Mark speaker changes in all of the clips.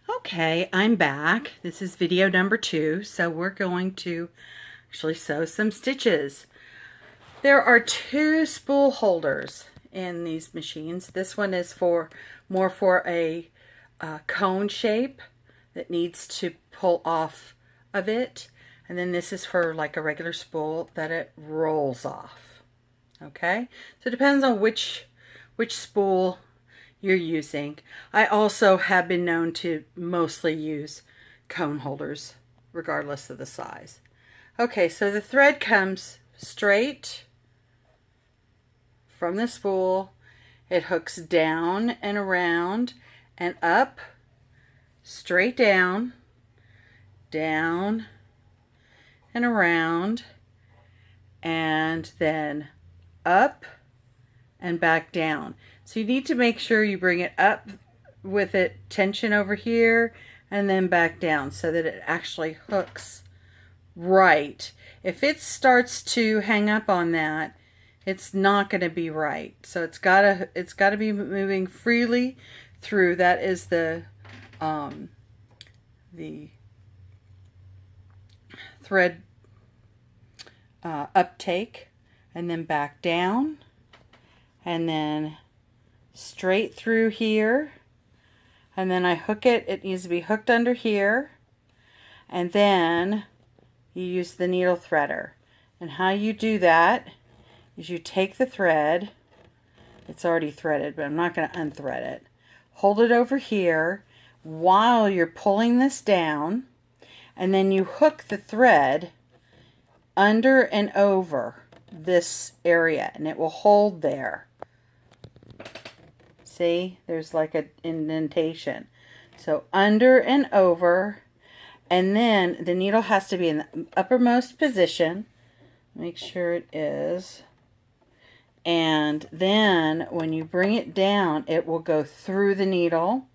Speaker 1: Okay, I'm back. This is video number 2, so we're going to actually sew some stitches. There are 2 spool holders in these machines. This one is more for a cone shape that needs to pull off of it, and then this is for like a regular spool that it rolls off. Okay, so it depends on which spool you're using. I also have been known to mostly use cone holders regardless of the size. Okay, so the thread comes straight from the spool. It hooks down and around and up, straight down, down and around, and then up and back down. So you need to make sure you bring it up with it tension over here and then back down so that it actually hooks right. If it starts to hang up on that, it's not going to be right. So it's got to be moving freely through. That is the thread uptake, and then back down, and then straight through here, and then I hook it. It needs to be hooked under here, and then you use the needle threader. And how you do that is you take the thread, it's already threaded but I'm not going to unthread it, hold it over here while you're pulling this down, and then you hook the thread under and over this area and it will hold there. See, there's like an indentation. So under and over, and then the needle has to be in the uppermost position. Make sure it is. And then when you bring it down, it will go through the needle.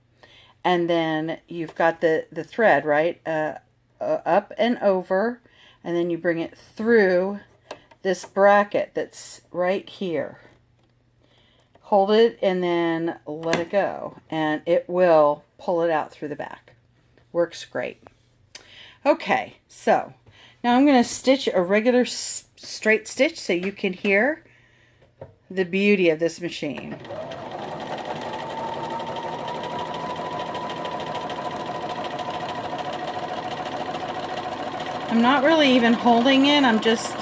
Speaker 1: And then you've got the thread, right? Up and over. And then you bring it through this bracket that's right here. Hold it and then let it go, and it will pull it out through the back. Works great. Okay, so now I'm going to stitch a regular straight stitch so you can hear the beauty of this machine. I'm not really even holding it, I'm just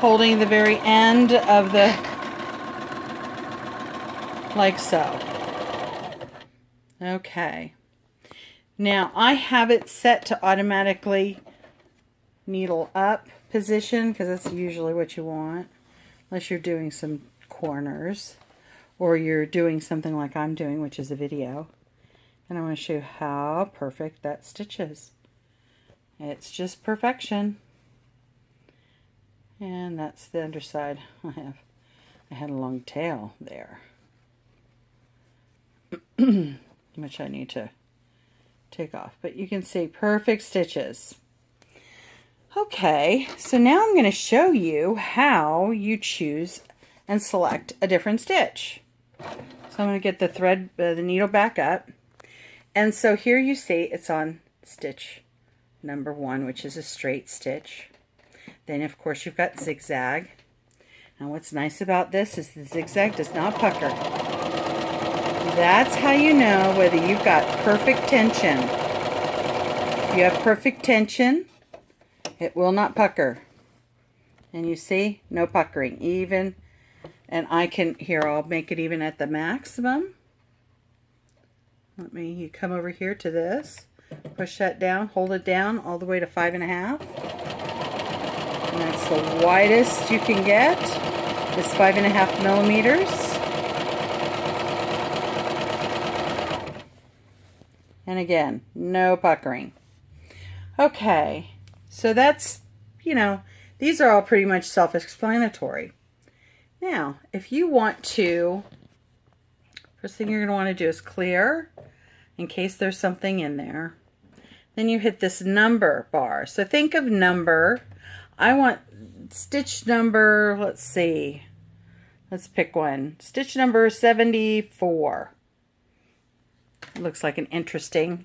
Speaker 1: holding the very end of the, like so. Okay. Now I have it set to automatically needle up position because that's usually what you want, unless you're doing some corners or you're doing something like I'm doing, which is a video. And I want to show you how perfect that stitch is. It's just perfection. And that's the underside. I had a long tail there, which I need to take off, but you can see perfect stitches. Okay, so now I'm going to show you how you choose and select a different stitch. So I'm going to get the thread, the needle back up, and so here you see it's on stitch number 1, which is a straight stitch. Then of course you've got zigzag. Now what's nice about this is the zigzag does not pucker. That's how you know whether you've got perfect tension. If you have perfect tension, it will not pucker. And you see, no puckering. Even, and I can, here, I'll make it even at the maximum. You come over here to this, push that down, hold it down all the way to 5.5. And that's the widest you can get, is 5.5 millimeters. And again, no puckering. Okay, so that's, these are all pretty much self-explanatory. Now, if you want to, first thing you're going to want to do is clear, in case there's something in there. Then you hit this number bar. So think of number. I want stitch number, let's see. Let's pick one. Stitch number 74. looks like an interesting.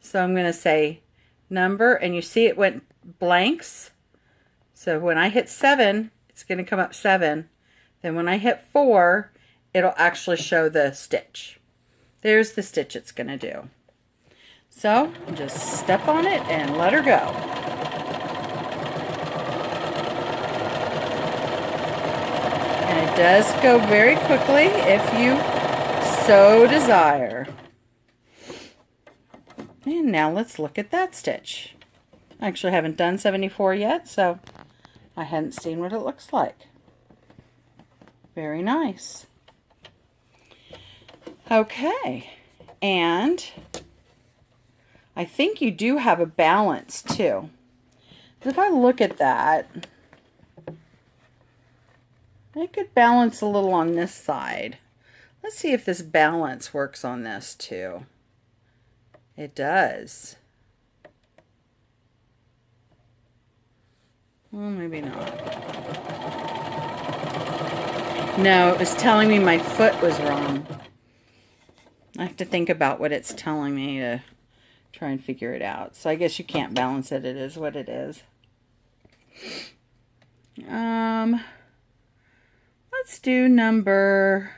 Speaker 1: So I'm going to say number, and you see it went blanks. So when I hit 7, it's going to come up 7. Then when I hit 4, it'll actually show the stitch. There's the stitch it's going to do. So just step on it and let her go. And it does go very quickly if you so desire. And now let's look at that stitch. I actually haven't done 74 yet, so I hadn't seen what it looks like. Very nice. Okay, and I think you do have a balance too. If I look at that, I could balance a little on this side. Let's see if this balance works on this too. It does. Well, maybe not. No, it was telling me my foot was wrong. I have to think about what it's telling me to try and figure it out. So I guess you can't balance it. It is what it is. Let's do number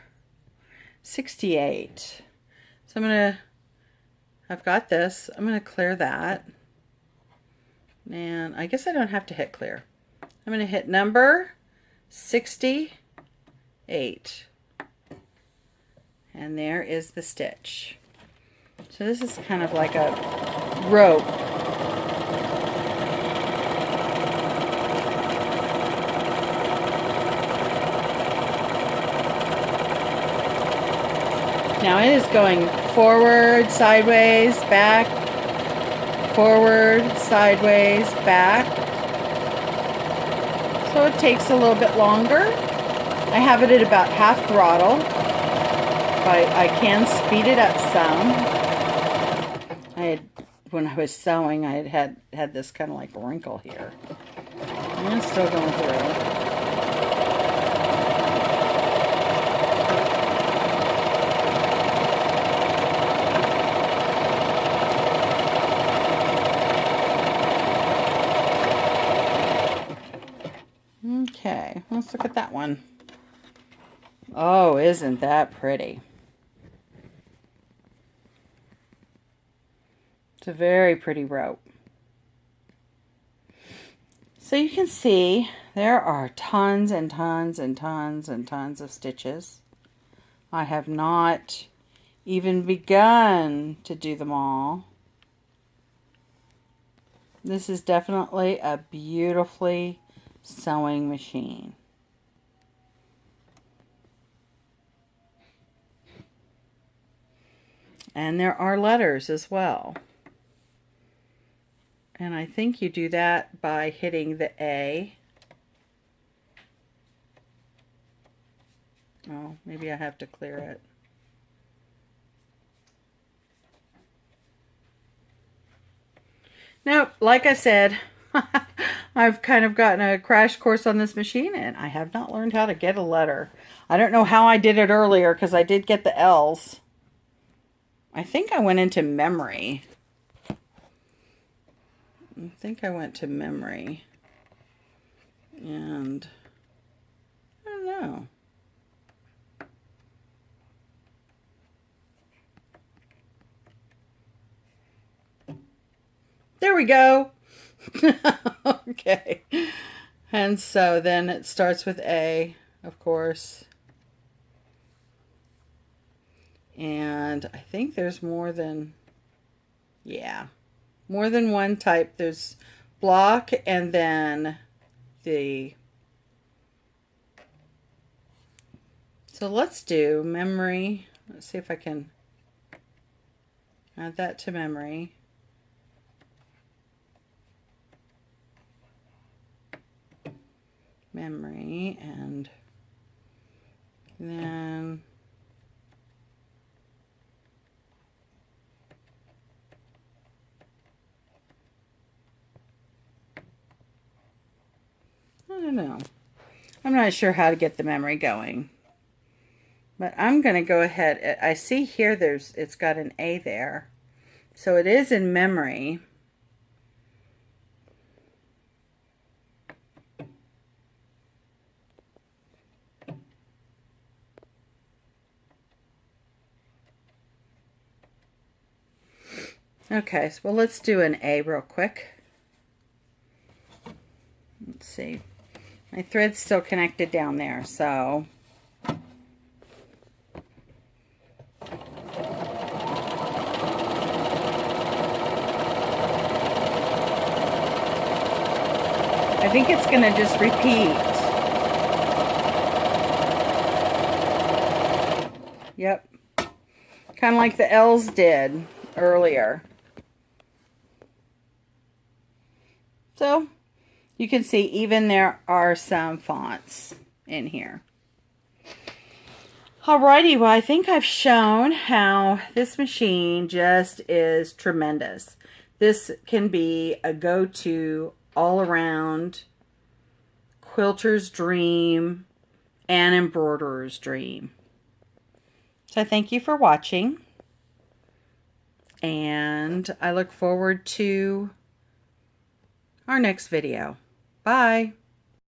Speaker 1: 68. So I've got this. I'm going to clear that. And I guess I don't have to hit clear. I'm going to hit number 68. And there is the stitch. So this is kind of like a rope. Now it is going forward, sideways, back, forward, sideways, back. So it takes a little bit longer. I have it at about half throttle. I can speed it up some. When I was sewing, I had this kind of like wrinkle here. And it's still going through. Okay, let's look at that one. Oh, isn't that pretty? It's a very pretty rope. So you can see there are tons and tons and tons and tons of stitches. I have not even begun to do them all. This is definitely a beautifully sewing machine. And there are letters as well. And I think you do that by hitting the A. Oh, maybe I have to clear it. Now, like I said, I've kind of gotten a crash course on this machine, and I have not learned how to get a letter. I don't know how I did it earlier, because I did get the L's. I think I went into memory. I think I went to memory. And I don't know. There we go. Okay. And so then it starts with A, of course. And I think there's more than, yeah, more than one type. There's block and then the, so let's do memory. Let's see if I can add that to memory. Memory, and then I don't know. I'm not sure how to get the memory going. But I'm going to go ahead. I see here it's got an A there. So it is in memory. Okay, so well, let's do an A real quick. Let's see. My thread's still connected down there, so I think it's going to just repeat. Yep. Kind of like the L's did earlier. So you can see even there are some fonts in here. Alrighty, well, I think I've shown how this machine just is tremendous. This can be a go-to all around quilter's dream and embroiderer's dream. So thank you for watching, and I look forward to our next video. Bye.